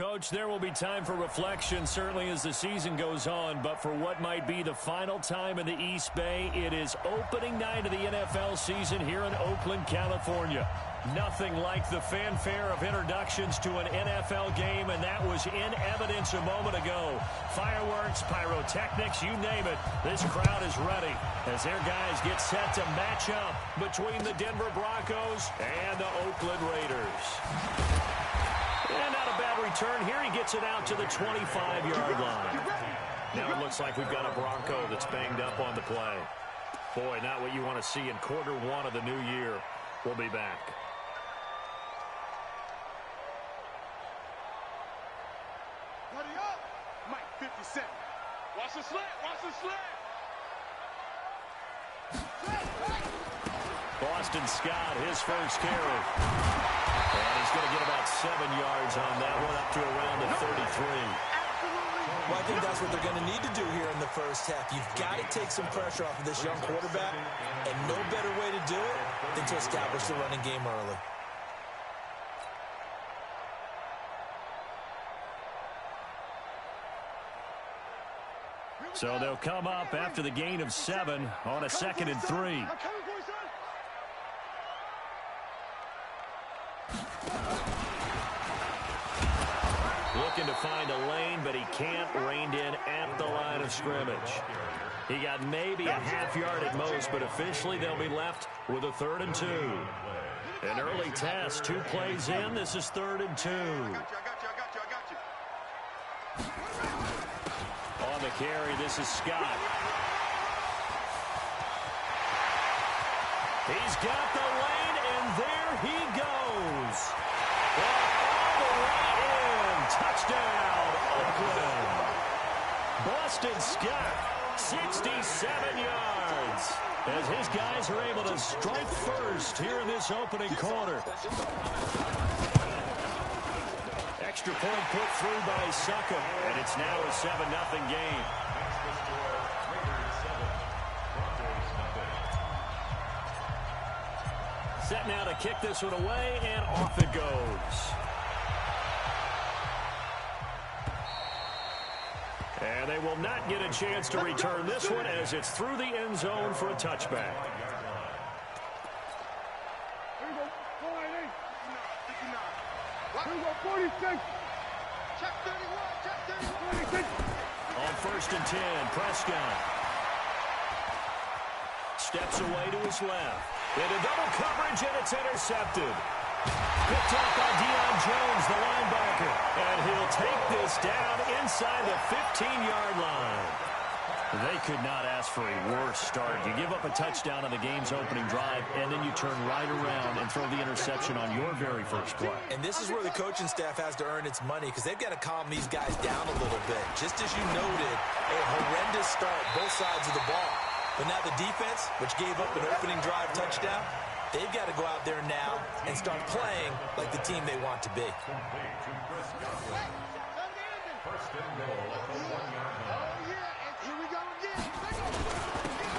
Coach, there will be time for reflection, certainly as the season goes on. But for what might be the final time in the East Bay, it is opening night of the NFL season here in Oakland, California. Nothing like the fanfare of introductions to an NFL game, and that was in evidence a moment ago. Fireworks, pyrotechnics, you name it. This crowd is ready as their guys get set to match up between the Denver Broncos and the Oakland Raiders. And not a bad return here. He gets it out to the 25-yard line. Now it looks like we've got a Bronco that's banged up on the play. Boy, not what you want to see in quarter one of the new year. We'll be back. Ready up. Mike, 57. Watch the slant. Watch the slant. Boston Scott, his first carry. And he's going to get about 7 yards on that one, up to around the 33. Well, I think that's what they're going to need to do here in the first half. You've got to take some pressure off of this young quarterback, and no better way to do it than to establish the running game early. So they'll come up after the gain of 7 on a 2nd and 3. Looking to find a lane, but he can't. Reined in at the line of scrimmage. He got maybe a half yard at most, but officially they'll be left with a 3rd and 2. An early test, 2 plays in. This is 3rd and 2. On the carry, this is Scott. He's got the lane, and there he goes. All the way in. Touchdown, Oakland. Boston Scott, 67 yards. As his guys are able to strike first here in this opening quarter. Extra point put through by Succa, and it's now a 7-0 game. Set now to kick this one away, and off it goes. And they will not get a chance to return this one as it's through the end zone for a touchback. Here we go, 46. Check 31, check 31. 46. On 1st and 10, Prescott steps away to his left. Into double coverage, and it's intercepted. Picked up by Deion Jones, the linebacker. And he'll take this down inside the 15-yard line. They could not ask for a worse start. You give up a touchdown on the game's opening drive, and then you turn right around and throw the interception on your very first play. And this is where the coaching staff has to earn its money, because they've got to calm these guys down a little bit. Just as you noted, a horrendous start, both sides of the ball. But now the defense, which gave up an opening drive touchdown, they've got to go out there now and start playing like the team they want to be.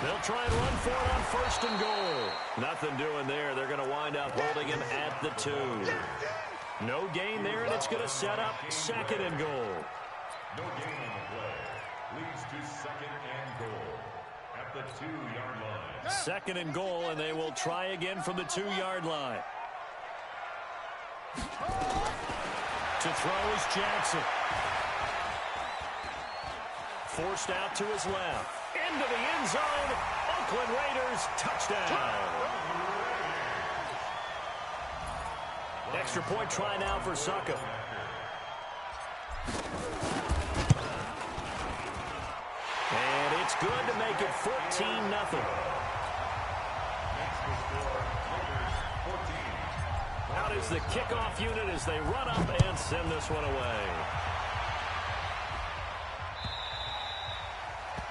They'll try and run for it on 1st and goal. Nothing doing there. They're going to wind up holding him at the 2. No gain there, and it's going to set up 2nd and goal. No gain on the play. Leads to 2nd and goal at the 2-yard line. 2nd and goal, and they will try again from the 2-yard line. To throw is Jackson. Forced out to his left. Into the end zone. Oakland Raiders touchdown. Extra point try now for Succa. And it's good to make it 14-0. Out is the kickoff unit as they run up and send this one away.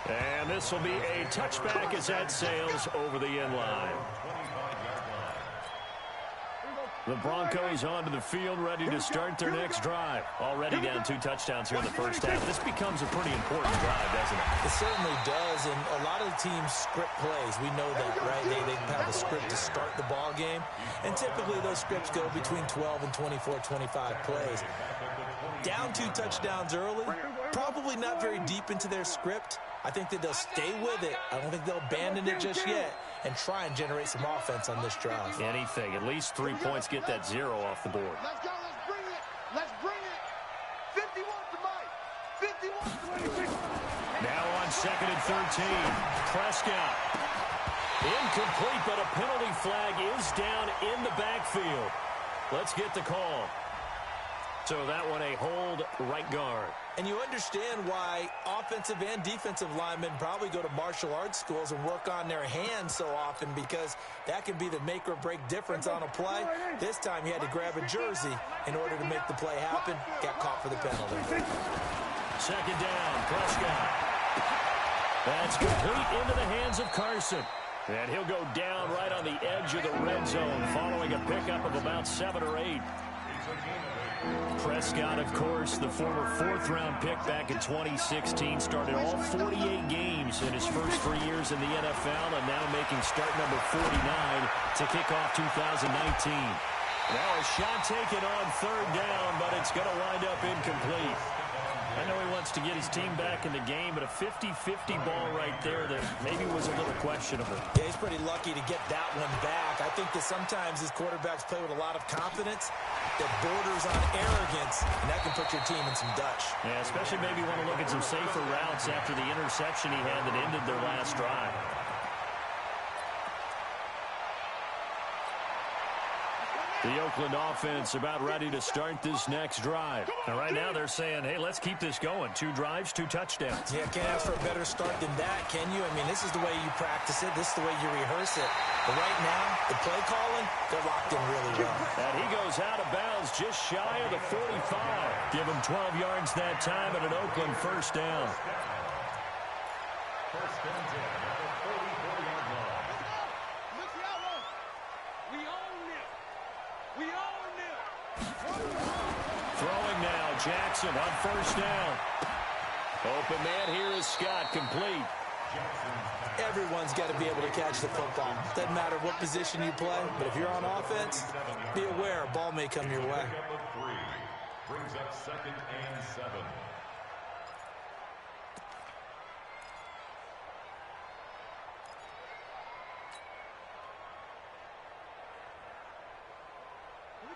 And this will be a touchback as that sails over the end line. The Broncos onto the field, ready to start their next drive. Already down 2 touchdowns here in the first half. This becomes a pretty important drive, doesn't it? It certainly does, and a lot of the teams script plays. We know that, right? They have a script to start the ball game, and typically those scripts go between 12 and 24, 25 plays. Down 2 touchdowns early, probably not very deep into their script. I think that they'll stay with it. I don't think they'll abandon it just yet and try and generate some offense on this drive. Anything. At least 3 points, get that 0 off the board. Let's go. Let's bring it. Let's bring it. 51 to Mike. 51 to 26. Now on 2nd and 13. Prescott. Incomplete, but a penalty flag is down in the backfield. Let's get the call. So that one a hold right guard. And you understand why offensive and defensive linemen probably go to martial arts schools and work on their hands so often, because that can be the make or break difference on a play. This time he had to grab a jersey in order to make the play happen. Got caught for the penalty. 2nd down, Prescott. That's complete into the hands of Carson. And he'll go down right on the edge of the red zone following a pickup of about 7 or 8. Prescott, of course, the former 4th-round pick back in 2016, started all 48 games in his first 3 years in the NFL, and now making start number 49 to kick off 2019. Now a shot taken on 3rd down, but it's going to wind up incomplete. I know he wants to get his team back in the game, but a 50-50 ball right there that maybe was a little questionable. Yeah, he's pretty lucky to get that one back. I think that sometimes these quarterbacks play with a lot of confidence that borders on arrogance, and that can put your team in some Dutch. Yeah, especially maybe want to look at some safer routes after the interception he had that ended their last drive. The Oakland offense about ready to start this next drive. And right now they're saying, hey, let's keep this going. 2 drives, 2 touchdowns. Yeah, can't ask for a better start than that, can you? I mean, this is the way you practice it. This is the way you rehearse it. But right now, the play calling, they're locked in really well. And he goes out of bounds just shy of the 45. Give him 12 yards that time and an Oakland 1st down. First and 10 at the 44-yard line. Look the outlaw. We own it. We own it. Throwing now, Jackson on 1st down. Open man here is Scott, complete. Everyone's got to be able to catch the football. Doesn't matter what position you play, but if you're on offense, be aware a ball may come your way. Brings up 2nd and 7.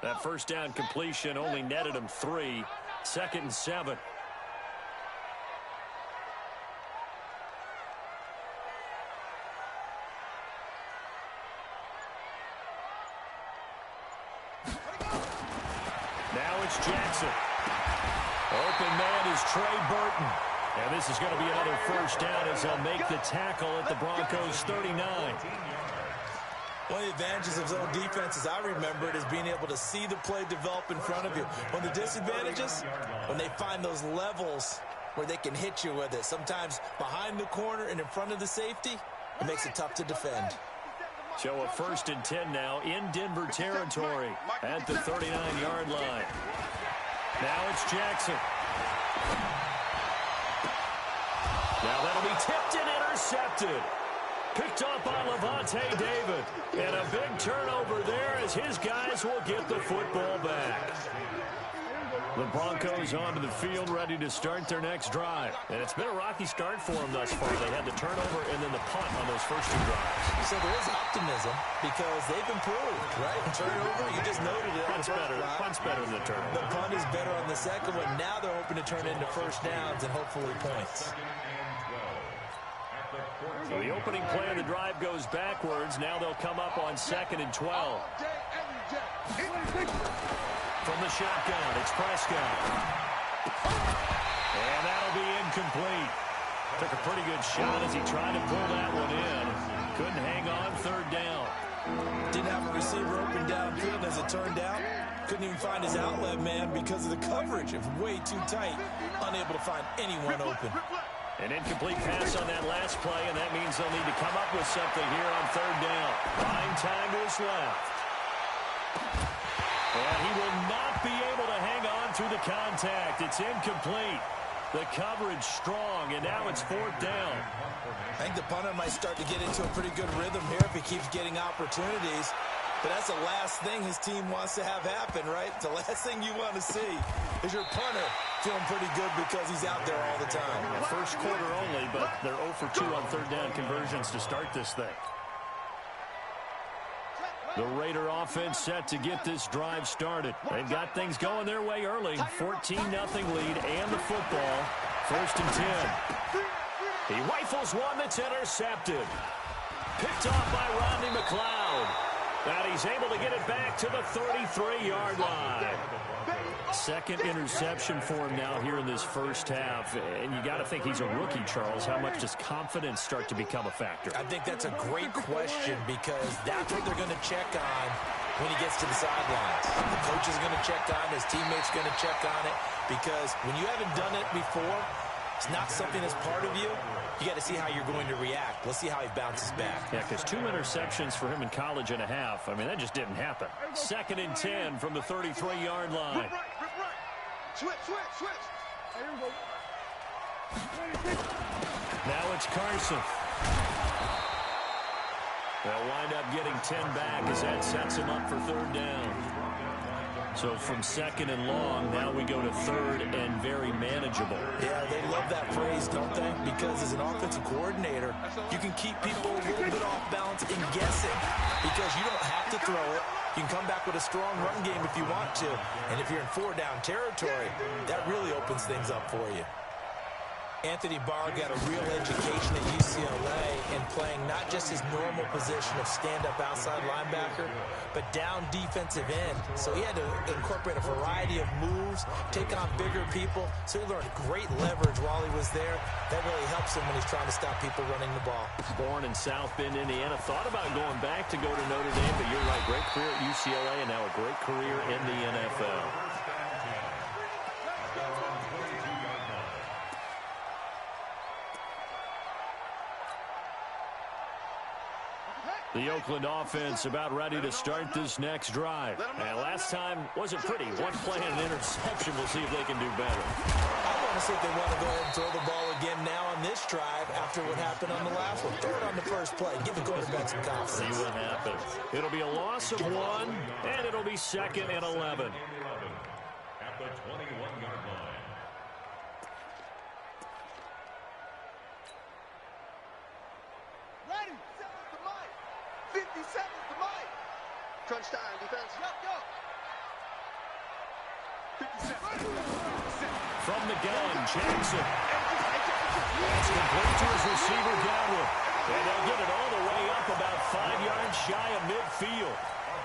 That 1st down completion only netted him 3. 2nd and 7. Now it's Jackson. Open man is Trey Burton. And this is going to be another 1st down as they'll make the tackle at the Broncos 39. One of the advantages of zone defense, as I remember it, is being able to see the play develop in front of you. One of the disadvantages, when they find those levels where they can hit you with it. Sometimes behind the corner and in front of the safety, it makes it tough to defend. So a 1st and 10 now in Denver territory at the 39-yard line. Now it's Jackson. Now that'll be tipped and intercepted. Picked up by Levante David. And a big turnover there as his guys will get the football back. The Broncos onto the field ready to start their next drive. And it's been a rocky start for them thus far. They had the turnover and then the punt on those first 2 drives. So there is optimism because they've improved, right? Turnover, you just noted it. Punt's better. Punt's better than the turnover. The punt is better on the second one. Now they're hoping to turn it into 1st downs and hopefully points. So the opening play of the drive goes backwards. Now they'll come up on 2nd and 12. From the shotgun, it's Prescott. And that'll be incomplete. Took a pretty good shot as he tried to pull that one in. Couldn't hang on 3rd down. Didn't have a receiver open downfield as it turned out. Couldn't even find his outlet man because of the coverage. It was way too tight. Unable to find anyone open. An incomplete pass on that last play, and that means they'll need to come up with something here on 3rd down. 9 time to his left. And he will not be able to hang on through the contact. It's incomplete. The coverage strong, and now it's 4th down. I think the punter might start to get into a pretty good rhythm here if he keeps getting opportunities. But that's the last thing his team wants to have happen, right? The last thing you want to see is your punter feeling pretty good because he's out there all the time. First quarter only, but they're 0 for 2 on third down conversions to start this thing. The Raider offense set to get this drive started. They've got things going their way early. 14-0 lead and the football. First and 10. He rifles one that's intercepted. Picked off by Rodney McLeod. And he's able to get it back to the 33-yard line. Second interception for him now here in this first half. And you got to think he's a rookie, Charles. How much does confidence start to become a factor? I think that's a great question because that's what they're going to check on when he gets to the sidelines. The coach is going to check on it. His teammates are going to check on it because when you haven't done it before, it's not something that's part of you. You got to see how you're going to react. Let's see how he bounces back. Yeah, because 2 interceptions for him in college and a half. I mean, that just didn't happen. Second and 10 from the 33-yard line. Switch. Now it's Carson. They'll wind up getting 10 back as that sets him up for third down. So from second and long, now we go to third and very manageable. Yeah, they love that phrase, don't they? Because as an offensive coordinator, you can keep people a little bit off balance and guessing because you don't have to throw it. You can come back with a strong run game if you want to. And if you're in 4-down territory, that really opens things up for you. Anthony Barr got a real education at UCLA in playing not just his normal position of stand-up outside linebacker, but down defensive end. So he had to incorporate a variety of moves, take on bigger people. So he learned great leverage while he was there. That really helps him when he's trying to stop people running the ball. Born in South Bend, Indiana. Thought about going back to go to Notre Dame, but you're right. Great career at UCLA and now a great career in the NFL. The Oakland offense about ready to start this next drive. And last time wasn't pretty. One play and an interception. We'll see if they can do better. I want to see if they want to go ahead and throw the ball again now on this drive after what happened on the last one. Throw it on the first play. Give the quarterback some confidence. See what happens. It'll be a loss of 1, and it'll be second and 11. At the 21-yard line. Ready. 50 seconds to Mike. Crunch time, defense. Go. 50 seconds. From the gun, Jackson. That's complete to his receiver, Godwin. And they'll get it all the way up about 5 yards shy of midfield.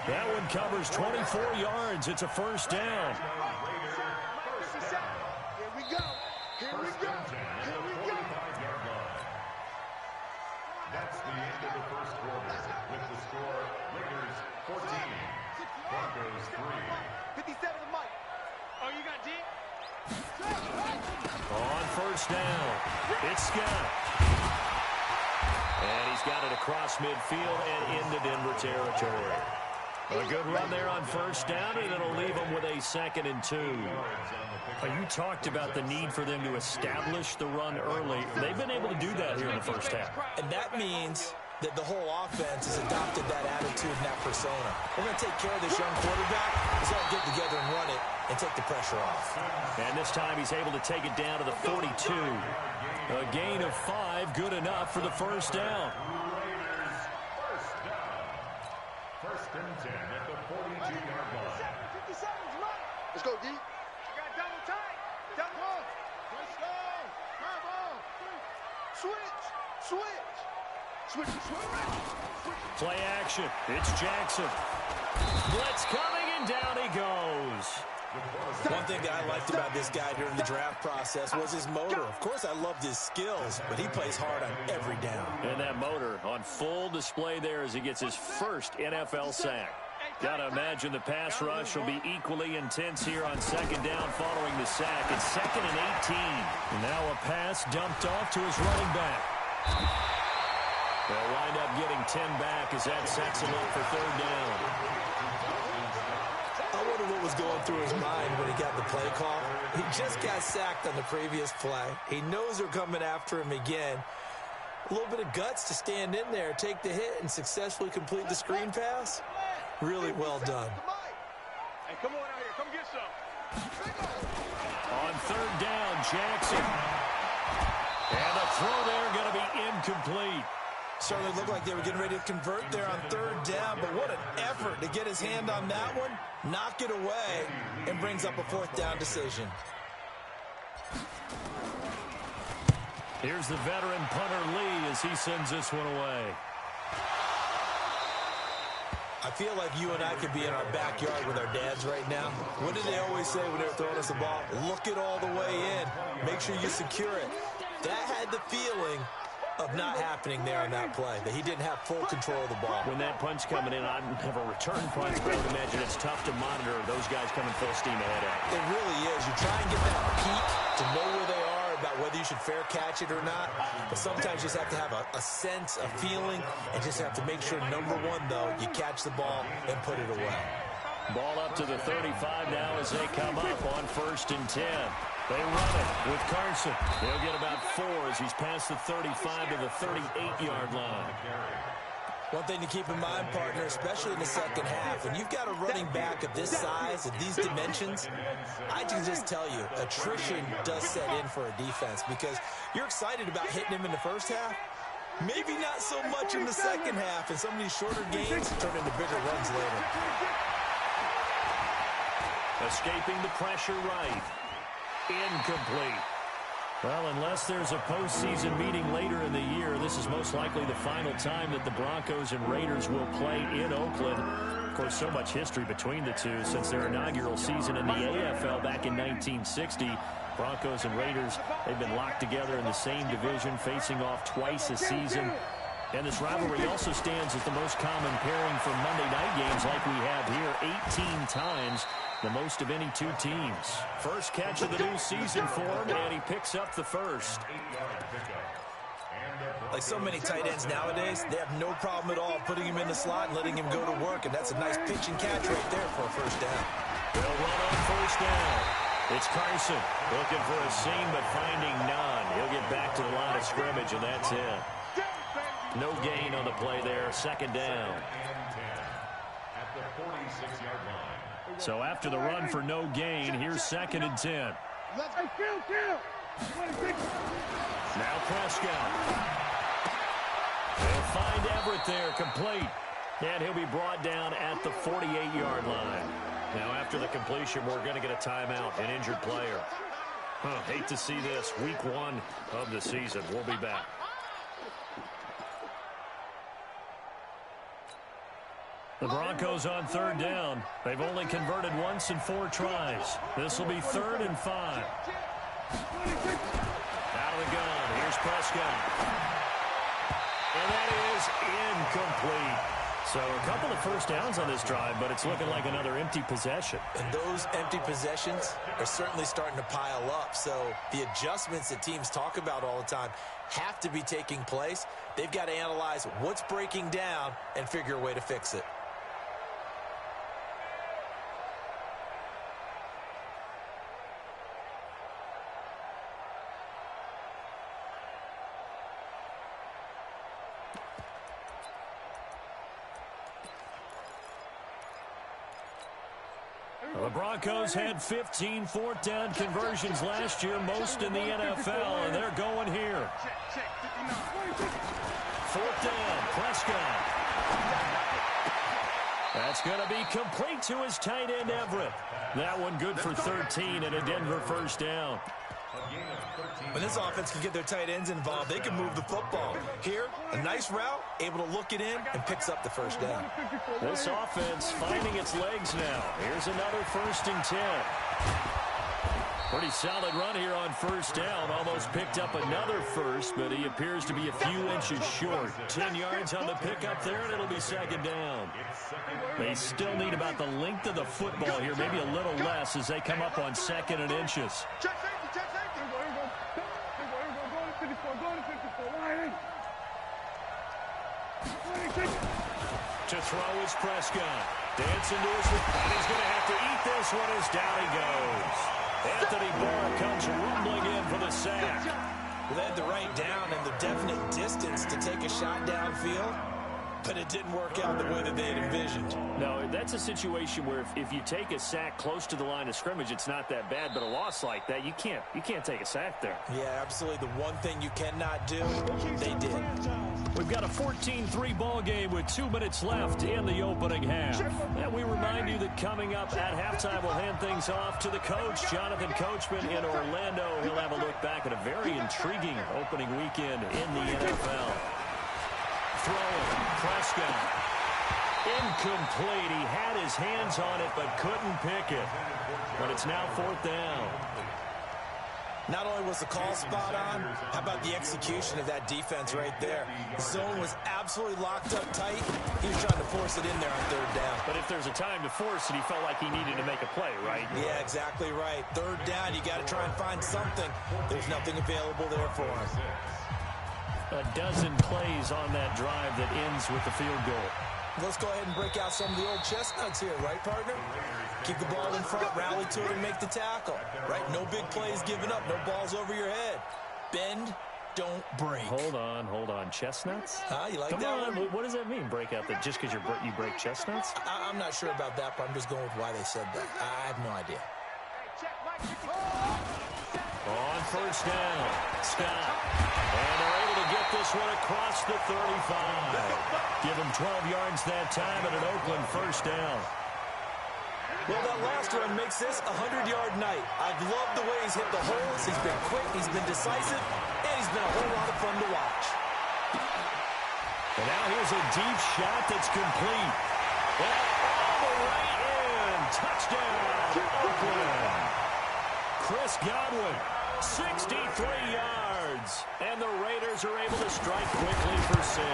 That one covers 24 yards. It's a first down. Here we go. That's the end of the first quarter with the score Raiders 14, Broncos 3. 57 to Mike. Oh, you got D? On first down, it's Scott. And he's got it across midfield and into Denver territory. A good run there on first down, and it'll leave them with a 2nd and 2. You talked about the need for them to establish the run early. They've been able to do that here in the first half. And that means that the whole offense has adopted that attitude and that persona. We're going to take care of this young quarterback. Let's all get together and run it and take the pressure off. And this time he's able to take it down to the 42. A gain of 5, good enough for the first down. First and 10 at the 42-yard line. 50 seconds, Mike. Let's go, D. You got double tight. Double on. Let's go. Curve on. Switch. Play action. It's Jackson. Blitz coming, and down he goes. One thing that I liked about this guy during the draft process was his motor. Of course, I loved his skills, but he plays hard on every down. And that motor on full display there as he gets his first NFL sack. Got to imagine the pass rush will be equally intense here on second down following the sack. It's 2nd and 18. Now a pass dumped off to his running back. They'll wind up getting 10 back as that sets him up for third down. I wonder what was going through his mind when he got the play call. He just got sacked on the previous play. He knows they're coming after him again. A little bit of guts to stand in there, take the hit, and successfully complete the screen pass. Really well done. Hey, come on out here. Come get some. On third down, Jackson. And the throw there going to be incomplete. Certainly looked like they were getting ready to convert there on third down, but what an effort to get his hand on that one, knock it away, and brings up a fourth down decision. Here's the veteran punter Lee as he sends this one away. I feel like you and I could be in our backyard with our dads right now. What did they always say when they were throwing us a ball? Look it all the way in. Make sure you secure it. That had the feeling of not happening there on that play, that he didn't have full control of the ball. When that punch coming in, I have a return punch, but I would imagine it's tough to monitor those guys coming full steam ahead at. It really is. You try and get that peek to know where they are, about whether you should fair catch it or not, but sometimes you just have to have a sense, a feeling, and just have to make sure, number one, though, you catch the ball and put it away. Ball up to the 35 now as they come up on 1st and 10. They run it with Carson. He'll get about 4 as he's past the 35 to the 38-yard line. One thing to keep in mind, partner, especially in the second half, when you've got a running back of this size, of these dimensions, I can just tell you, attrition does set in for a defense because you're excited about hitting him in the first half. Maybe not so much in the second half, and some of these shorter gains turn into bigger runs later. Escaping the pressure right. Incomplete. Well, unless there's a postseason meeting later in the year, this is most likely the final time that the Broncos and Raiders will play in Oakland. Of course, so much history between the two since their inaugural season in the AFL back in 1960. Broncos and Raiders, they've been locked together in the same division, facing off twice a season. And this rivalry also stands as the most common pairing for Monday night games like we have here 18 times. The most of any two teams. First catch of the new season for him, and he picks up the first. Like so many tight ends nowadays, they have no problem at all putting him in the slot and letting him go to work, and that's a nice pitch and catch right there for a first down. They'll run on first down. It's Carson looking for a seam, but finding none. He'll get back to the line of scrimmage, and that's it. No gain on the play there. Second down. At the 46-yard line. So after the run for no gain, here's 2nd and 10. Now Prescott. They'll find Everett there, complete. And he'll be brought down at the 48-yard line. Now after the completion, we're going to get a timeout, an injured player. Hate to see this. Week 1 of the season. We'll be back. The Broncos on third down. They've only converted once in 4 tries. This will be 3rd and 5. Out of the gun. Here's Prescott. And that is incomplete. So a couple of first downs on this drive, but it's looking like another empty possession. And those empty possessions are certainly starting to pile up. So the adjustments that teams talk about all the time have to be taking place. They've got to analyze what's breaking down and figure a way to fix it. The Broncos had 15 fourth down conversions last year, most in the NFL, and they're going here. 4th down, Prescott. That's going to be complete to his tight end, Everett. That one good for 13 and a Denver first down. When this offense can get their tight ends involved, they can move the football. Here, a nice route, able to look it in, and picks up the first down. This offense finding its legs now. Here's another 1st and 10. Pretty solid run here on first down. Almost picked up another first, but he appears to be a few inches short. 10 yards on the pickup there, and it'll be 2nd down. They still need about the length of the football here, maybe a little less as they come up on 2nd and inches. To throw is Prescott. Dancing to his feet. And he's going to have to eat this one as down he goes. Anthony Barr comes rumbling in for the sack. Well, they had the right down and the definite distance to take a shot downfield, but it didn't work out the way that they had envisioned. No, That's a situation where if you take a sack close to the line of scrimmage, it's not that bad. But a loss like that, you can't take a sack there. Yeah, absolutely. The one thing you cannot do, they did. We've got a 14-3 ball game with 2 minutes left in the opening half. And we remind you that coming up at halftime, we'll hand things off to the coach, Jonathan Coachman in Orlando. He'll have a look back at a very intriguing opening weekend in the NFL. Throwing, Prescott. Incomplete. He had his hands on it but couldn't pick it. But it's now 4th down. Not only was the call spot on, how about the execution of that defense right there? The zone was absolutely locked up tight. He was trying to force it in there on 3rd down. But if there's a time to force it, he felt like he needed to make a play, right? Yeah, exactly right. 3rd down, you got to try and find something. There's nothing available there for him. A dozen plays on that drive that ends with the field goal. Let's go ahead and break out some of the old chestnuts here, right, partner? Keep the ball in front, rally to it, and make the tackle, right? No big plays given up, no balls over your head. Bend, don't break. Hold on. Chestnuts? You like Come that on. one? What does that mean, break out? That just because you break chestnuts? I'm not sure about that, but I'm just going with why they said that. I have no idea. On 1st down, Scott. And they're able to get this one across the 35. Give him 12 yards that time and an Oakland 1st down. Well, that last run makes this a 100-yard night. I've loved the way he's hit the holes. He's been quick, he's been decisive, and he's been a whole lot of fun to watch. And now here's a deep shot that's complete. And all the way in. Touchdown, Oakland. Chris Godwin, 63 yards. And the Raiders are able to strike quickly for 6.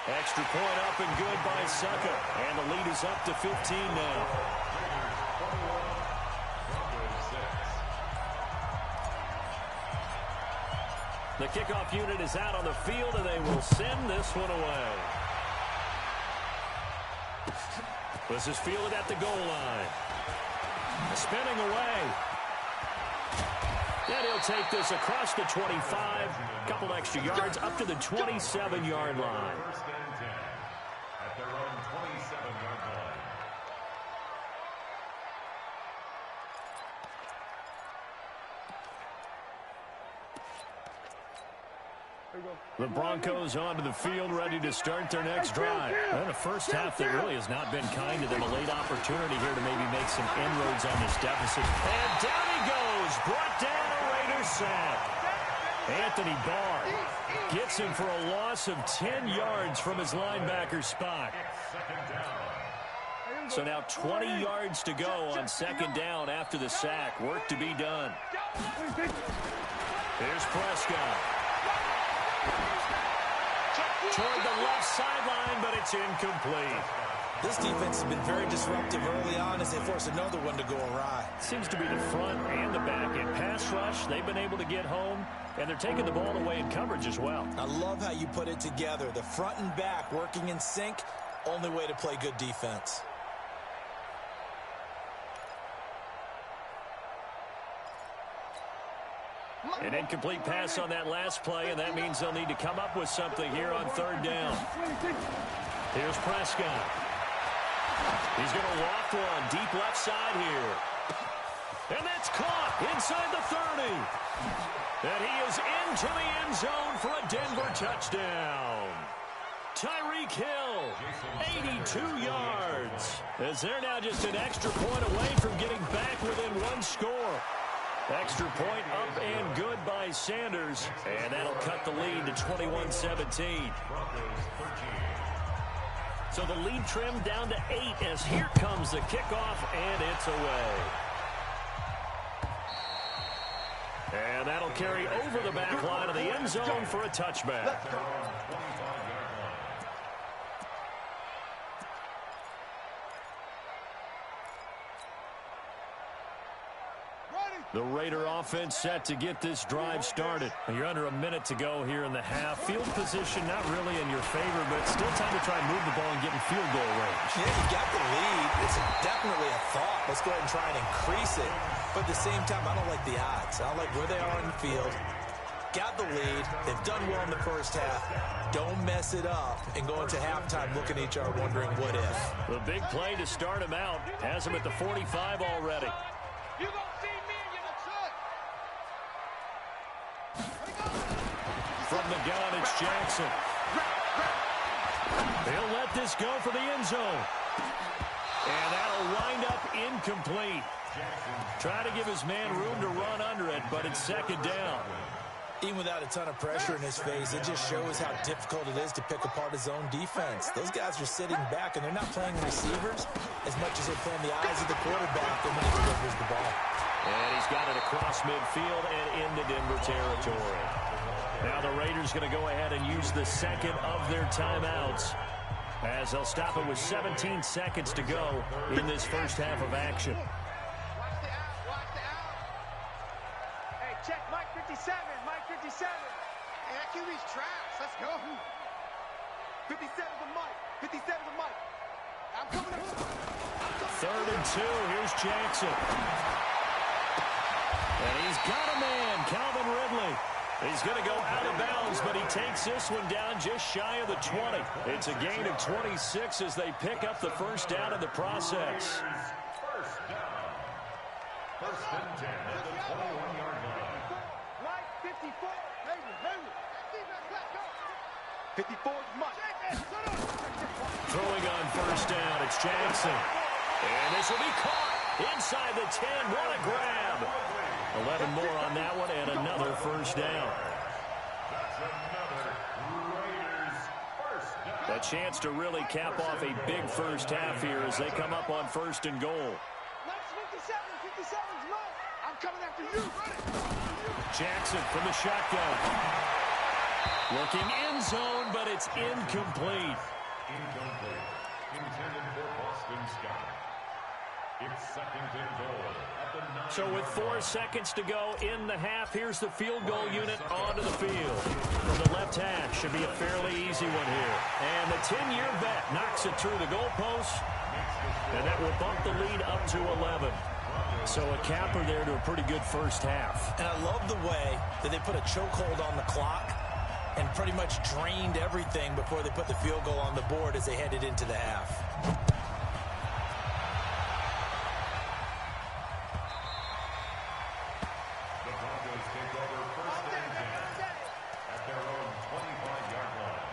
Extra point up and good by Succa. And the lead is up to 15 now. The kickoff unit is out on the field, and they will send this one away. This is fielded at the goal line. Spinning away. And he'll take this across the 25. Couple extra yards up to the 27-yard line. 1st and 10 at their own 27-yard line. The Broncos onto the field, ready to start their next drive. And a first half that really has not been kind to them. A late opportunity here to maybe make some inroads on this deficit. And down he goes. Brought down a Raiders sack. Anthony Barr gets him for a loss of 10 yards from his linebacker spot. So now 20 yards to go on 2nd down after the sack. Work to be done. Here's Prescott. Toward the left sideline, but it's incomplete. This defense has been very disruptive early on as they force another one to go awry. Seems to be the front and the back. In pass rush, they've been able to get home, and they're taking the ball away in coverage as well. I love how you put it together. The front and back working in sync, only way to play good defense. An incomplete pass on that last play, and that means they'll need to come up with something here on 3rd down. Here's Prescott. He's going to loft one deep left side here. And that's caught inside the 30. And he is into the end zone for a Denver touchdown. Tyreek Hill, 82 yards. As they're now just an extra point away from getting back within 1 score. Extra point up and good by Sanders. And that'll cut the lead to 21-17. So the lead trimmed down to 8 as here comes the kickoff, and it's away. And that'll carry over the back line of the end zone for a touchback. The Raider offense set to get this drive started. You're under a minute to go here in the half. Field position not really in your favor, but still time to try and move the ball and get in field goal range. Yeah, you got the lead. It's definitely a thought. Let's go ahead and try and increase it. But at the same time, I don't like the odds. I don't like where they are in the field. Got the lead. They've done well in the first half. Don't mess it up and go into halftime looking at each other wondering what if. The big play to start him out. Has him at the 45 already. You gonna see me and you look good. From the gun, it's Jackson. He'll let this go for the end zone. And that'll wind up incomplete. Try to give his man room to run under it, but it's second down. Even without a ton of pressure in his face, it just shows how difficult it is to pick apart his own defense. Those guys are sitting back, and they're not playing receivers as much as they're playing the eyes of the quarterback when he delivers the ball. And he's got it across midfield and into Denver territory. Now the Raiders going to go ahead and use the second of their timeouts, as they'll stop it with 17 seconds to go in this first half of action. Watch the out, watch the out. Hey, check Mike 57, Mike 57. Hey, that QB's trash. Let's go. 57 to Mike, 57 to Mike. I'm coming up. Third and 2, here's Jackson. And he's got a man, Calvin Ridley. He's going to go out of bounds, but he takes this one down just shy of the 20. It's a gain of 26 as they pick up the first down in the process. First down. First and 10 at the 21-yard line. Mike 54. Hey. 54 is Mike. Throwing on first down, it's Jackson. And this will be caught inside the 10. What a grab. 11 more on that one, and another first down. That's another Raiders first down. A chance to really cap off a big first half here as they come up on first and goal. Mike's 57. 57's Mike. I'm coming after you. Jackson from the shotgun. Looking end zone, but it's incomplete. Incomplete. Intended for Boston Scott. It's second and goal at the 9. So with 4 seconds to go in the half, here's the field goal unit onto the field. From the left hash, should be a fairly easy one here. And the 10-year vet knocks it through the goalpost, and that will bump the lead up to 11. So a capper there to a pretty good first half. And I love the way that they put a chokehold on the clock and pretty much drained everything before they put the field goal on the board as they headed into the half. The Broncos take over first and 10 at their own 25-yard line.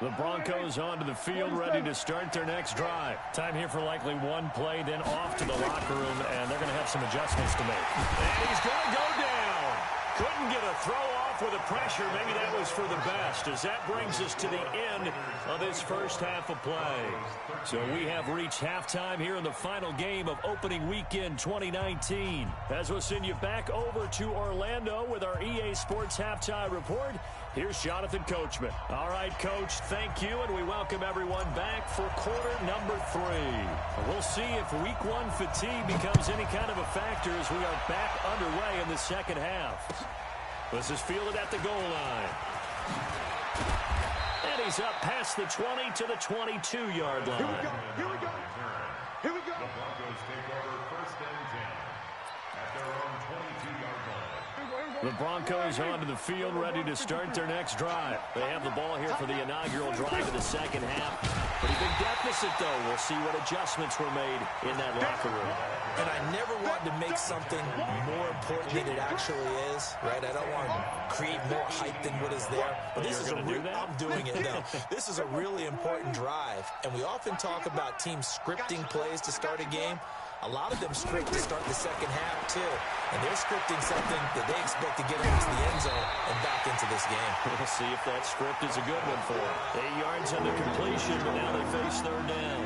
The Broncos onto the field, ready to start their next drive. Time here for likely one play, then off to the locker room, and they're going to have some adjustments to make. And he's going to go down. Couldn't get a throw off with the pressure. Maybe that was for the best, as that brings us to the end of this first half of play. So we have reached halftime here in the final game of opening weekend 2019. As we'll send you back over to Orlando with our EA Sports Halftime Report, here's Jonathan Coachman. All right, Coach, thank you, and we welcome everyone back for quarter number 3. We'll see if week 1 fatigue becomes any kind of a factor as we are back underway in the second half. This is fielded at the goal line. And he's up past the 20 to the 22-yard line. Here we go. Here we go. Here we go. The Broncos take over first and 10 at their own 22-yard line. The Broncos onto the field, ready to start their next drive. They have the ball here for the inaugural drive of the second half. Pretty big deficit, though. We'll see what adjustments were made in that locker room. And I never want to make something more important than it actually is, right? I don't want to create more hype than what is there. But this is a I'm doing it now. This is a really important drive. And we often talk about teams scripting plays to start a game. A lot of them script to start the second half, too. And they're scripting something that they expect to get them into the end zone and back into this game. We'll see if that script is a good one for them. 8 yards on the completion, but now they face third down.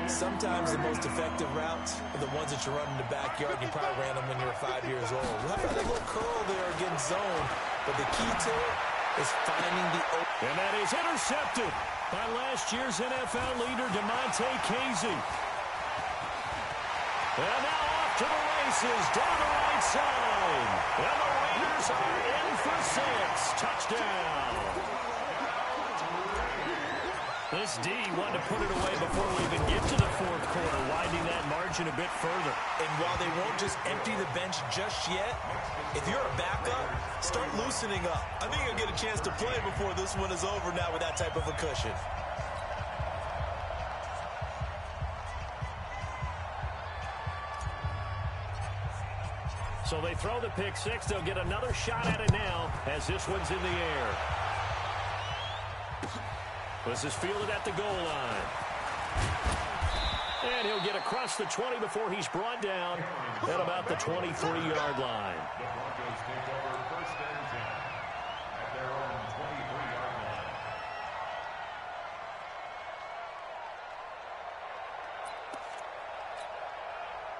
Sometimes the most effective routes are the ones that you run in the backyard. You probably ran them when you were 5 years old. Well, that little curl there against zone. But the key to it is finding the open. And that is intercepted by last year's NFL leader, DeMonte Casey. And now off to the races, down the right side. And the Raiders are in for 6. Touchdown. This D wanted to put it away before we even get to the fourth quarter, widening that margin a bit further. And while they won't just empty the bench just yet, if you're a backup, start loosening up. I think you'll get a chance to play before this one is over now with that type of a cushion. So they throw the pick six. They'll get another shot at it now as this one's in the air. This is fielded at the goal line. And he'll get across the 20 before he's brought down at about the 23-yard line. The Broncos take over first and 10 at their own 23-yard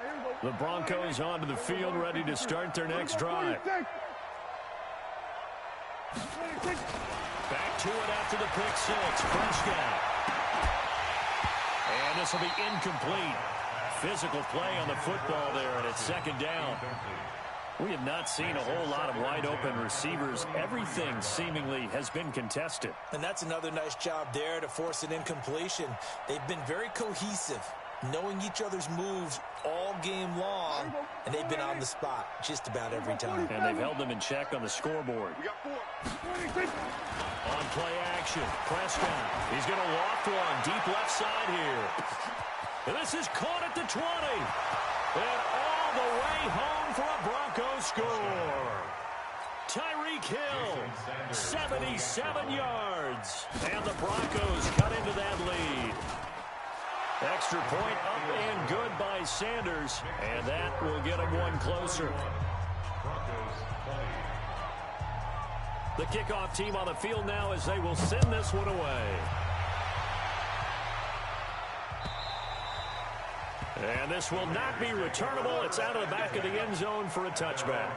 line. The Broncos onto the field, ready to start their next drive. Back to it after the pick six. Prescott. And this will be incomplete. Physical play on the football there, and it's second down. We have not seen a whole lot of wide-open receivers. Everything seemingly has been contested. And that's another nice job there to force an incompletion. They've been very cohesive, knowing each other's moves all game long, and they've been on the spot just about every time. And they've held them in check on the scoreboard. We got 4. On play action, Prescott. He's going to loft one deep left side here. And this is caught at the 20. And all the way home for a Broncos score. Tyreek Hill, 77 yards. And the Broncos cut into that lead. Extra point up and good by Sanders. And that will get him one closer. The kickoff team on the field now as they will send this one away. And this will not be returnable. It's out of the back of the end zone for a touchback.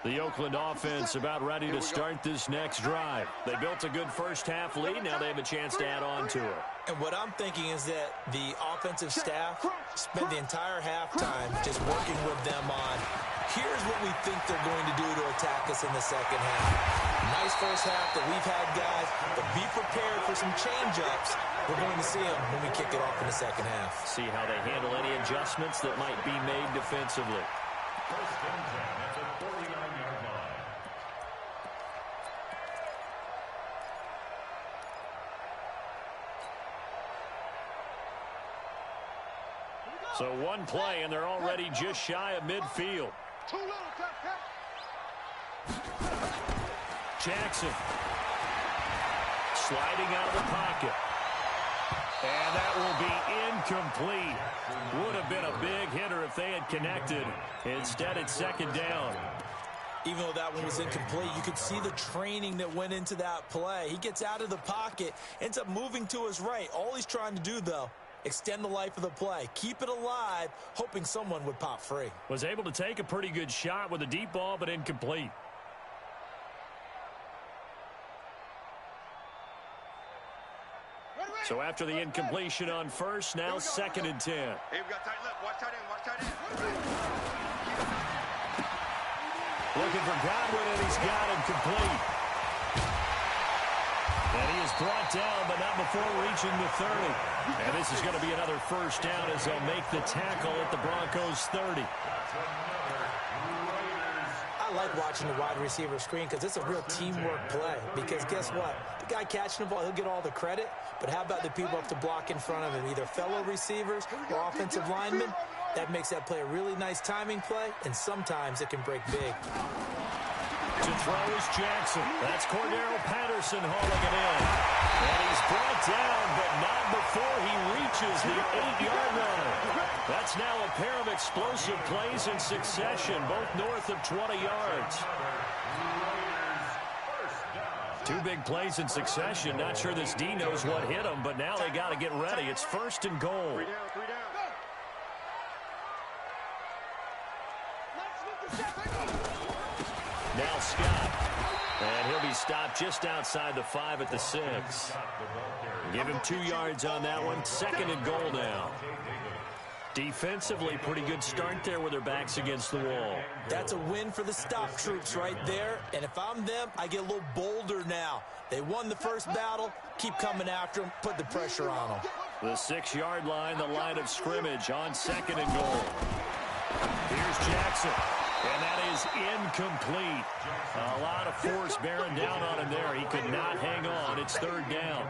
The Oakland offense about ready to start this next drive. They built a good first-half lead. Now they have a chance to add on to it. And what I'm thinking is that the offensive staff spent the entire halftime just working with them on, here's what we think they're going to do to attack us in the second half. Nice first half that we've had, guys, but be prepared for some change-ups. We're going to see them when we kick it off in the second half. See how they handle any adjustments that might be made defensively. First and 10 at the 49-yard line. So one play, and they're already just shy of midfield. Too little, Jackson sliding out of the pocket. And that will be incomplete. Would have been a big hitter if they had connected. Instead, it's second down. Even though that one was incomplete, you could see the training that went into that play. He gets out of the pocket, ends up moving to his right. All he's trying to do, though, extend the life of the play. Keep it alive, hoping someone would pop free. Was able to take a pretty good shot with a deep ball, but incomplete. So after the incompletion on first, now second and 10. Hey, we got tight left. Watch tight end. Watch tight end. Looking for Godwin, and he's got him complete. And he is brought down, but not before reaching the 30. And this is going to be another first down as they'll make the tackle at the Broncos' 30. I like watching the wide receiver screen because it's a real teamwork play. Because guess what? The guy catching the ball, he'll get all the credit. But how about the people up to block in front of him? Either fellow receivers or offensive linemen. That makes that play a really nice timing play, and sometimes it can break big. To throw is Jackson. That's Cordero Patterson hauling it in. And he's brought down, but not before he reaches the 8-yard line. That's now a pair of explosive plays in succession, both north of 20 yards. Two big plays in succession. Not sure this D knows what hit him, but now they got to get ready. It's first and goal. 3 down, 3 down. Now Scott. And he'll be stopped just outside the 5 at the 6. Give him 2 yards on that one. 2nd and goal now. Defensively, pretty good start there with their backs against the wall. That's a win for the stop troops right there. And if I'm them, I get a little bolder now. They won the first battle. Keep coming after them. Put the pressure on them. The 6-yard line, the line of scrimmage on 2nd and goal. Here's Jackson. And that is incomplete. A lot of force bearing down on him there. He could not hang on. It's 3rd down.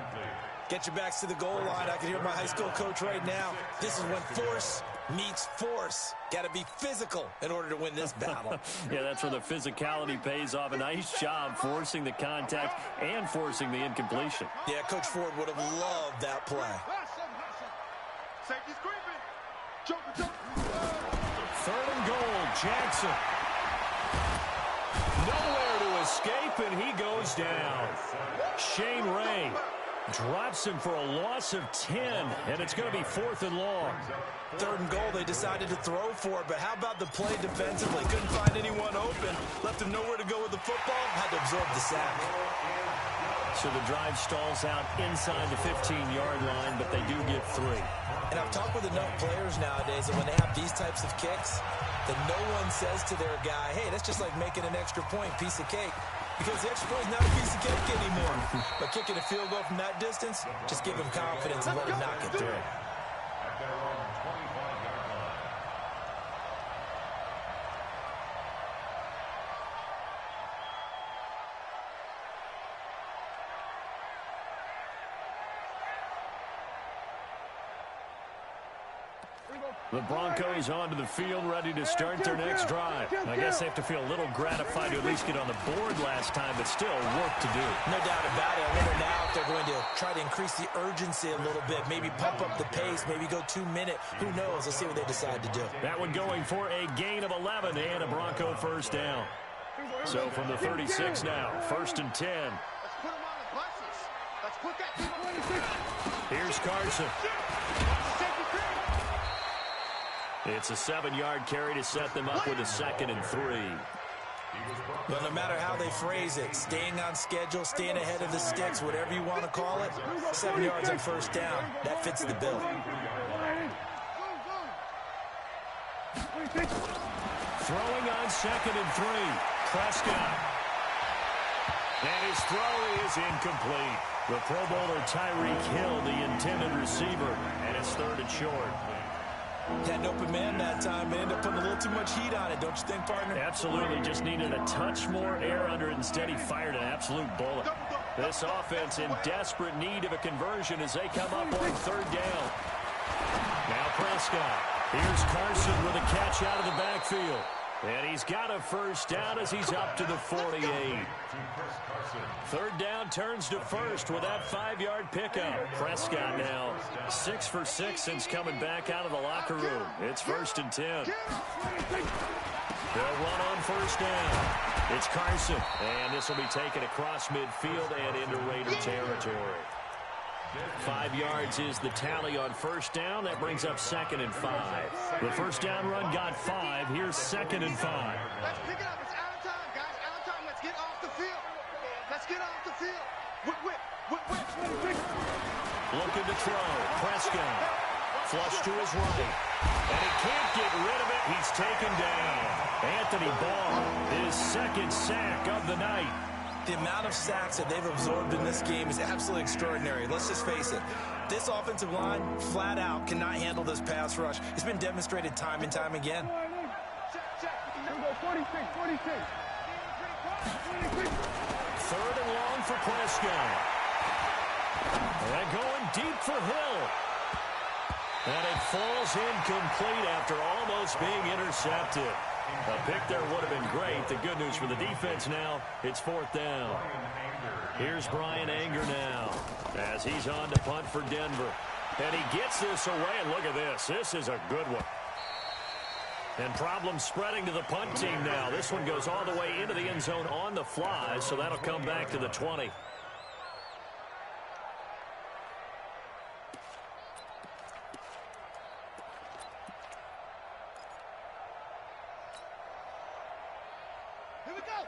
Get your backs to the goal line. I can hear my high school coach right now. This is when force meets force. Got to be physical in order to win this battle. Yeah, that's where the physicality pays off. A nice job forcing the contact and forcing the incompletion. Yeah, Coach Ford would have loved that play. Safety's creeping. Joker. 3rd and goal, Jackson. Nowhere to escape, and he goes down. Shane Ray drops him for a loss of 10, and it's going to be 4th and long. 3rd and goal, they decided to throw for it, but how about the play defensively? Couldn't find anyone open, left him nowhere to go with the football, had to absorb the sack. So the drive stalls out inside the 15-yard line, but they do get 3. And I've talked with enough players nowadays that when they have these types of kicks, that no one says to their guy, hey, that's just like making an extra point, piece of cake. Because the extra point is not a piece of cake anymore. But kicking a field goal from that distance, just give him confidence and let him knock it through. The Broncos onto the field, ready to start their next drive. I guess they have to feel a little gratified to at least get on the board last time, but still work to do. No doubt about it. I wonder now if they're going to try to increase the urgency a little bit, maybe pump up the pace, maybe go 2-minute. Who knows? Let's see what they decide to do. That one going for a gain of 11 and a Bronco 1st down. So from the 36 now, 1st and 10. Let's put him on the buses. Let's put that. Here's Carson. It's a 7-yard carry to set them up with a 2nd and 3. Well, no matter how they phrase it, staying on schedule, staying ahead of the sticks, whatever you want to call it, 7 yards on 1st down, that fits the bill. Throwing on 2nd and 3. Prescott. And his throw is incomplete. The Pro Bowler Tyreek Hill, the intended receiver, and it's 3rd and short. Had an open man that time, but ended up putting a little too much heat on it, don't you think, partner? Absolutely. Just needed a touch more air under it. Instead, he fired an absolute bullet. This offense in desperate need of a conversion as they come up on 3rd down. Now Prescott. Here's Carson with a catch out of the backfield. And he's got a 1st down as he's up to the 48. 3rd down turns to 1st with that 5-yard pickup. Prescott now 6 for 6 since coming back out of the locker room. It's 1st and 10. They'll run on 1st down. It's Carson. And this will be taken across midfield and into Raider territory. 5 yards is the tally on 1st down. That brings up 2nd and 5. The 1st down run got 5. Here's 2nd and 5. Let's pick it up. It's out of time, guys. Out of time. Let's get off the field. Let's get off the field. Whip. Looking to throw. Prescott. Flush to his right. And he can't get rid of it. He's taken down. Anthony Barr, his 2nd sack of the night. The amount of sacks that they've absorbed in this game is absolutely extraordinary. Let's just face it. This offensive line, flat out, cannot handle this pass rush. It's been demonstrated time and time again. Check. 46. 3rd and long for Prescott. And going deep for Hill. And it falls incomplete after almost being intercepted. A pick there would have been great. The good news for the defense now, it's 4th down. Here's Brian Anger now as he's on to punt for Denver. And he gets this away, and look at this. This is a good one. And problems spreading to the punt team now. This one goes all the way into the end zone on the fly, so that'll come back to the 20.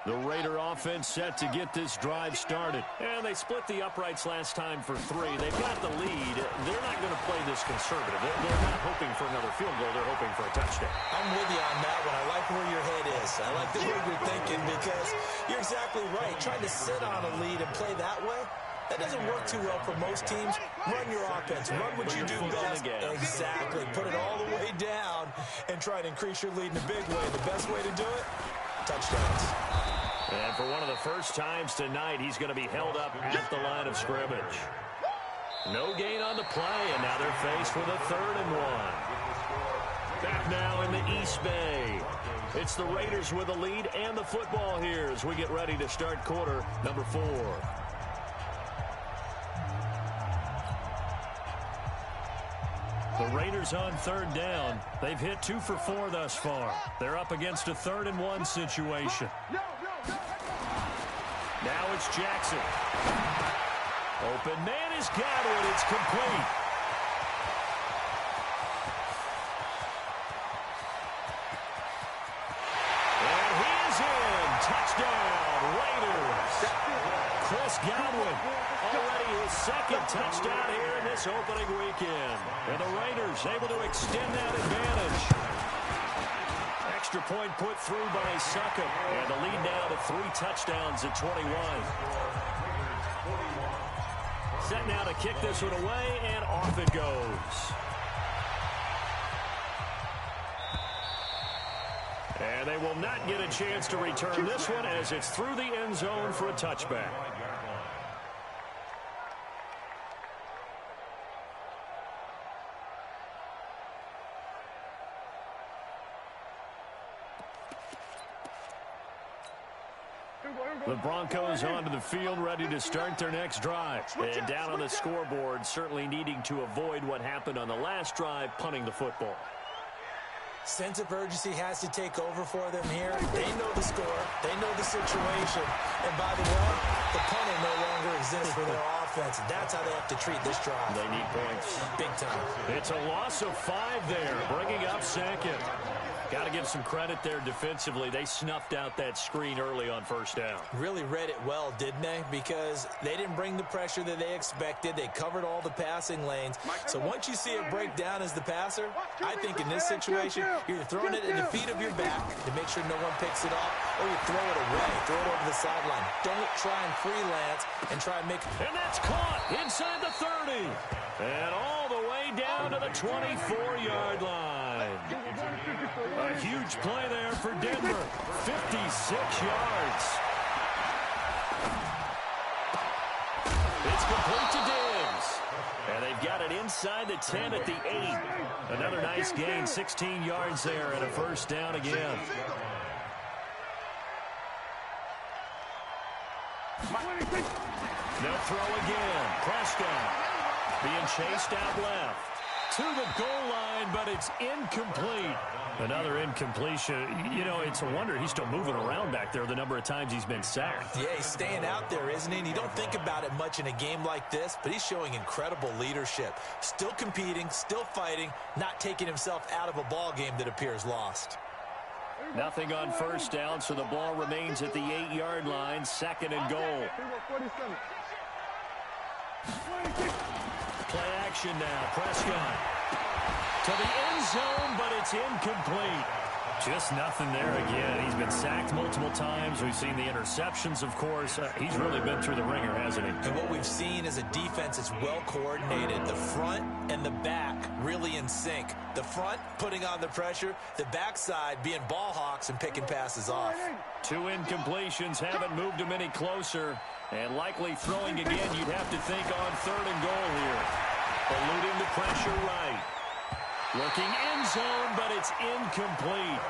The Raider offense set to get this drive started. And they split the uprights last time for 3. They've got the lead. They're not going to play this conservative. They're not hoping for another field goal. They're hoping for a touchdown. I'm with you on that one. I like where your head is. I like the way you're thinking because you're exactly right. Trying to sit on a lead and play that way, that doesn't work too well for most teams. Run your offense. Run what you do best. Exactly. Put it all the way down and try to increase your lead in a big way. The best way to do it, touchdowns. And for one of the first times tonight, he's going to be held up at the line of scrimmage. No gain on the play, and now they're faced with a 3rd and 1. Back now in the East Bay. It's the Raiders with the lead and the football here as we get ready to start quarter number 4. The Raiders on 3rd down. They've hit 2 for 4 thus far. They're up against a 3rd and 1 situation. Now it's Jackson. Open man is Godwin. It's complete. And he is in. Touchdown, Raiders. Chris Godwin, already his 2nd touchdown here in this opening weekend. And the Raiders able to extend that advantage. Extra point put through by Succop. And the lead now to 3 touchdowns at 21. Set now to kick this one away, and off it goes. And they will not get a chance to return this one as it's through the end zone for a touchback. The Broncos onto the field, ready to start their next drive. And down on the scoreboard, certainly needing to avoid what happened on the last drive, punting the football. Sense of urgency has to take over for them here. They know the score. They know the situation. And by the way, the punter no longer exists for their offense. That's how they have to treat this drive. They need points. Big time. It's a loss of 5 there, bringing up 2nd. Got to give some credit there defensively. They snuffed out that screen early on 1st down. Really read it well, didn't they? Because they didn't bring the pressure that they expected. They covered all the passing lanes. So once you see it break down as the passer, I think in this situation, you're either throwing it at the feet of your back to make sure no one picks it off, or you throw it away, throw it over the sideline. Don't try and freelance and try and make... And that's caught inside the 30. And all the way down to the 24-yard line. A huge play there for Denver. 56 yards. It's complete to Diggs. And they've got it inside the 10 at the 8. Another nice gain, 16 yards there and a 1st down again. They'll throw again. Prescott being chased out left to the goal line, but it's incomplete. Another incompletion. You know, it's a wonder he's still moving around back there the number of times he's been sacked. Yeah, he's staying out there, isn't he? And you don't think about it much in a game like this, but he's showing incredible leadership. Still competing, still fighting, not taking himself out of a ball game that appears lost. Nothing on 1st down, so the ball remains at the 8-yard line. 2nd and goal. Play action now. Prescott to the end zone, but it's incomplete. Just nothing there again. He's been sacked multiple times. We've seen the interceptions, of course. He's really been through the ringer, hasn't he? And what we've seen is a defense that's well coordinated. The front and the back really in sync. The front putting on the pressure. The backside being ball hawks and picking passes off. 2 incompletions haven't moved him any closer. And likely throwing again, you'd have to think on 3rd and goal here. Eluding the pressure right. Looking end zone, but it's incomplete.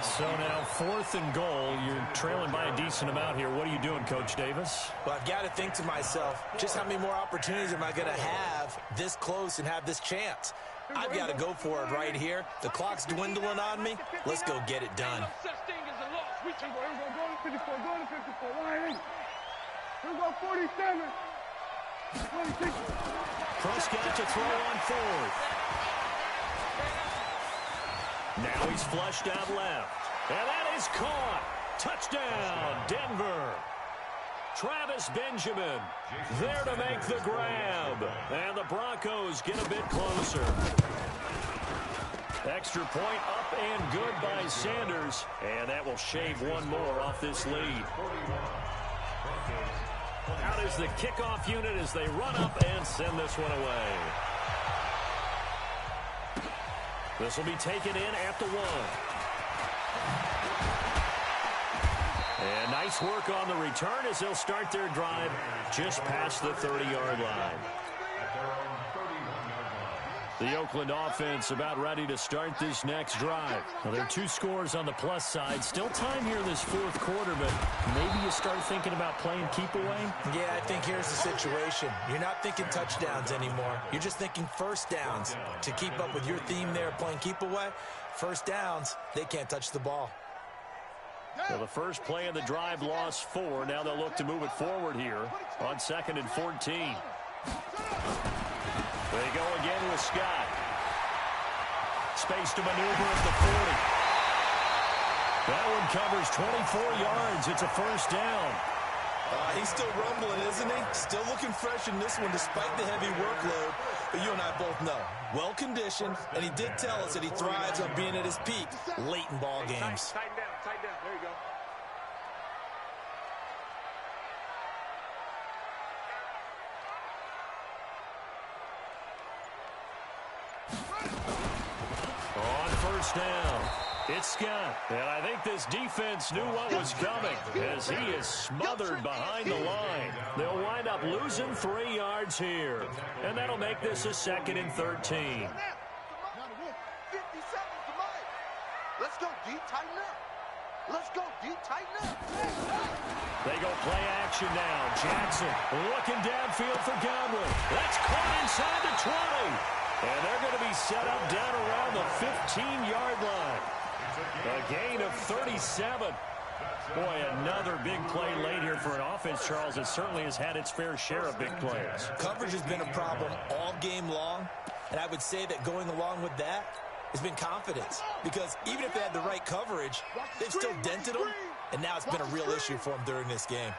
So now 4th and goal. You're trailing by a decent amount here. What are you doing, Coach Davis? Well, I've got to think to myself, just how many more opportunities am I going to have this close and have this chance? I've got to go for it right here. The clock's dwindling on me. Let's go get it done. Prescott to throw on 4th. Now he's flushed out left. And that is caught. Touchdown, Denver. Travis Benjamin there to make the grab. And the Broncos get a bit closer. Extra point up and good by Sanders. And that will shave one more off this lead. Out is the kickoff unit as they run up and send this one away. This will be taken in at the 1. And nice work on the return as they'll start their drive just past the 30-yard line. The Oakland offense about ready to start this next drive. Now, there are 2 scores on the plus side. Still time here in this 4th quarter, but maybe you start thinking about playing keep away? Yeah, I think here's the situation. You're not thinking touchdowns anymore. You're just thinking first downs. To keep up with your theme there, playing keep away, first downs, they can't touch the ball. Well, the first play of the drive lost 4. Now they'll look to move it forward here on 2nd and 14. They go again with Scott. Space to maneuver at the 40. That one covers 24 yards. It's a first down. He's still rumbling, isn't he? Still looking fresh in this one despite the heavy workload. But you and I both know, well-conditioned, and he did tell us that he thrives on being at his peak late in ball games. Tighten down, tighten down. There you go. On first down, it's Scott. And I think this defense knew what was coming as he is smothered behind the line. They'll wind up losing 3 yards here. And that'll make this a 2nd and 13. 57 to Mike. Let's go deep, tighten up. Let's go deep, tighten up. They go play action now. Jackson looking downfield for Godwin. That's caught inside the 20. And they're going to be set up down around the 15-yard line. A gain of 37. Boy, another big play late here for an offense, Charles, that certainly has had its fair share of big plays. Coverage has been a problem all game long, and I would say that going along with that has been confidence. Because even if they had the right coverage, they've still dented them, and now it's been a real issue for them during this game.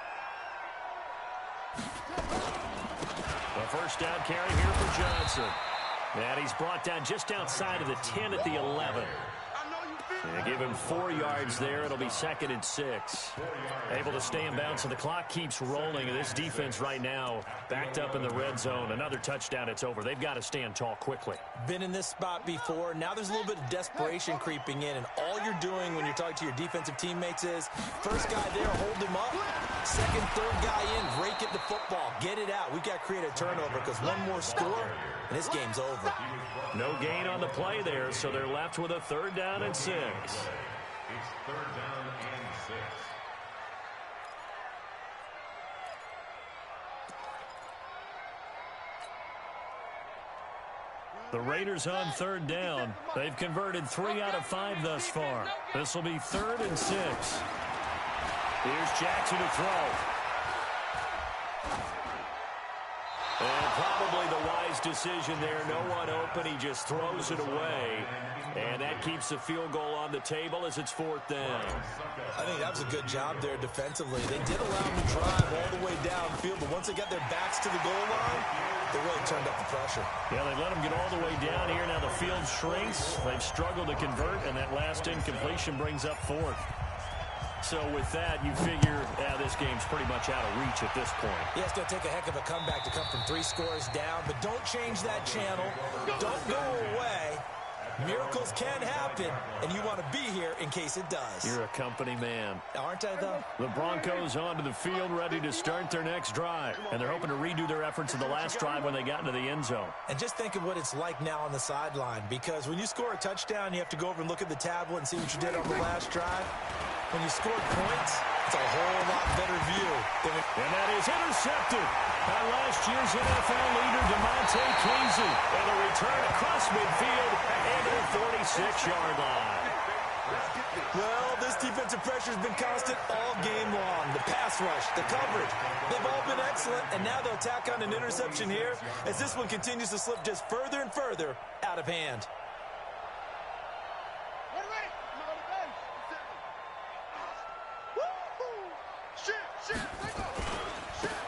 A first down carry here for Johnson. And he's brought down just outside of the 10 at the 11. And give him 4 yards there. It'll be 2nd and 6. Able to stay in bounds, and the clock keeps rolling. And this defense right now backed up in the red zone. Another touchdown, it's over. They've got to stand tall quickly. Been in this spot before. Now there's a little bit of desperation creeping in. And all you're doing when you're talking to your defensive teammates is, first guy there, hold him up. Second, third guy in, rake at the football. Get it out. We've got to create a turnover because one more score, and this game's over. No gain on the play there, so they're left with a 3rd down and 6. It's 3rd down and 6. The Raiders on 3rd down. They've converted 3 out of 5 thus far. This will be 3rd and 6. Here's Jackson to throw. And probably the wise decision there. No one open. He just throws it away. And that keeps the field goal on the table as it's 4th down. I think that was a good job there defensively. They did allow them to drive all the way downfield, but once they got their backs to the goal line, they really turned up the pressure. Yeah, they let them get all the way down here. Now the field shrinks. They've struggled to convert, and that last incompletion brings up 4th. So with that, you figure this game's pretty much out of reach at this point. Yeah, it's going to take a heck of a comeback to come from 3 scores down, but don't change that channel. Don't go away. Miracles can happen, and you want to be here in case it does. You're a company man. Aren't I, though? The Broncos onto the field ready to start their next drive. And they're hoping to redo their efforts in the last drive when they got into the end zone. And just think of what it's like now on the sideline, because when you score a touchdown, you have to go over and look at the tablet and see what you did on the last drive. When you scored points, it's a whole lot better view. And that is intercepted by last year's NFL leader, DeMonte Casey. And a return across midfield and a 46-yard line. Well, this defensive pressure has been constant all game long. The pass rush, the coverage, they've all been excellent. And now they'll tack on an interception here as this one continues to slip just further and further out of hand.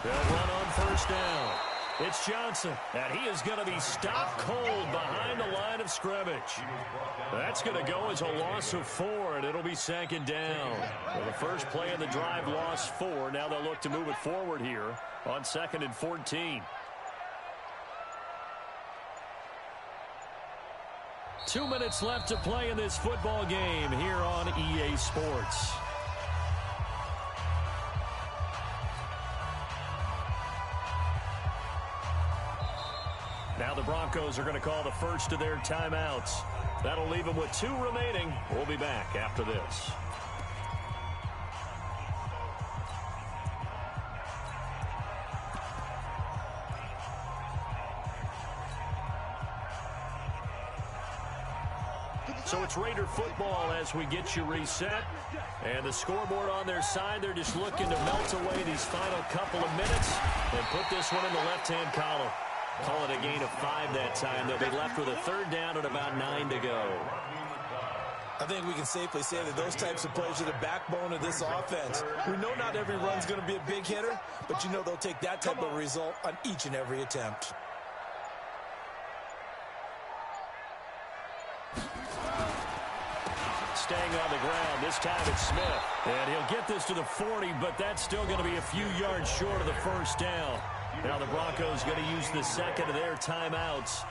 They'll run on first down. It's Johnson, and he is going to be stopped cold behind the line of scrimmage. That's going to go as a loss of 4, and it'll be second down. Well, the first play of the drive lost 4. Now they'll look to move it forward here on 2nd and 14. 2 minutes left to play in this football game here on EA Sports. Now the Broncos are going to call the first of their timeouts. That'll leave them with 2 remaining. We'll be back after this. So it's Raider football as we get you reset. And the scoreboard on their side, they're just looking to melt away these final couple of minutes and put this one in the left-hand column. Call it a gain of 5 that time. They'll be left with a 3rd down and about 9 to go. I think we can safely say that those types of plays are the backbone of this offense. We know not every run's going to be a big hitter, but you know they'll take that type of result on each and every attempt. Staying on the ground. This time it's Smith. And he'll get this to the 40, but that's still going to be a few yards short of the first down. Now the Broncos going to use the second of their timeouts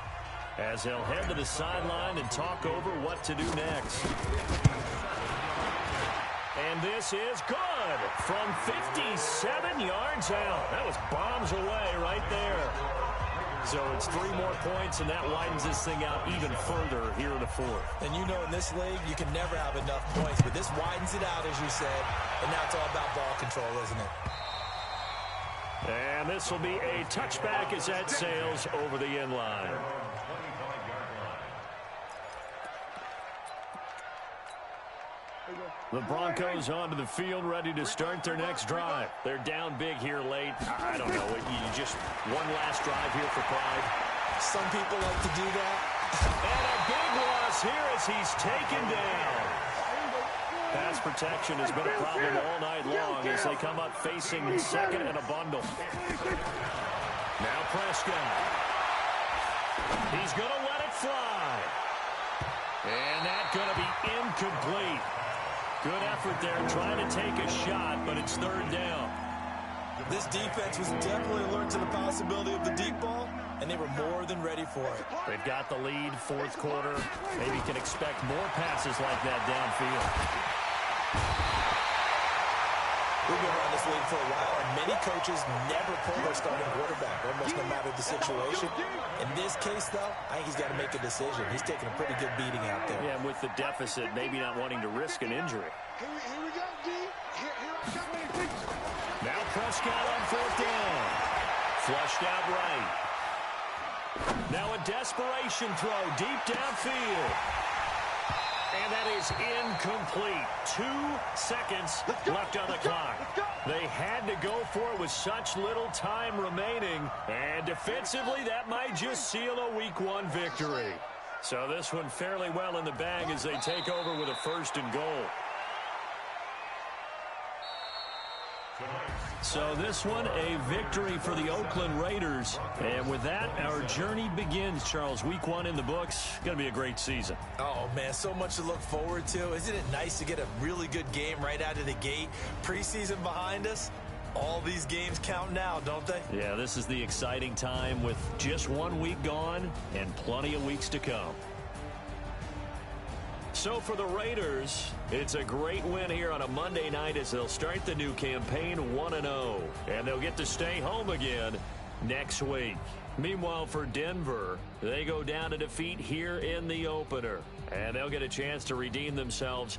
as they'll head to the sideline and talk over what to do next. And this is good from 57 yards out. That was bombs away right there. So it's 3 more points, and that widens this thing out even further here in the 4th. And you know in this league, you can never have enough points, but this widens it out, as you said, and now it's all about ball control, isn't it? And this will be a touchback as that sails over the end line. The Broncos onto the field, ready to start their next drive. They're down big here late. I don't know. You just one last drive here for pride. Some people like to do that. And a big loss here as he's taken down. Pass protection has been a problem all night long as they come up facing second and a bundle. Now Prescott. He's going to let it fly. And that's going to be incomplete. Good effort there trying to take a shot, but it's 3rd down. This defense was definitely alert to the possibility of the deep ball, and they were more than ready for it. They've got the lead, 4th quarter. Maybe can expect more passes like that downfield. We've been around this league for a while, and many coaches never pull their starting quarterback, almost no matter the situation. In this case, though, I think he's got to make a decision. He's taking a pretty good beating out there. Yeah, and with the deficit, maybe not wanting to risk an injury. Here we go, D. Here I come. Now Prescott on 4th down. Flushed out right. Now a desperation throw deep downfield. And that is incomplete. 2 seconds left on the clock. They had to go for it with such little time remaining. And defensively, that might just seal a Week 1 victory. So this one fairly well in the bag as they take over with a 1st and goal. So this one, a victory for the Oakland Raiders. And with that, our journey begins, Charles. Week 1 in the books. Going to be a great season. Oh, man, so much to look forward to. Isn't it nice to get a really good game right out of the gate? Preseason behind us. All these games count now, don't they? Yeah, this is the exciting time with just 1 week gone and plenty of weeks to come. So for the Raiders, it's a great win here on a Monday night as they'll start the new campaign 1-0. And they'll get to stay home again next week. Meanwhile, for Denver, they go down to defeat here in the opener. And they'll get a chance to redeem themselves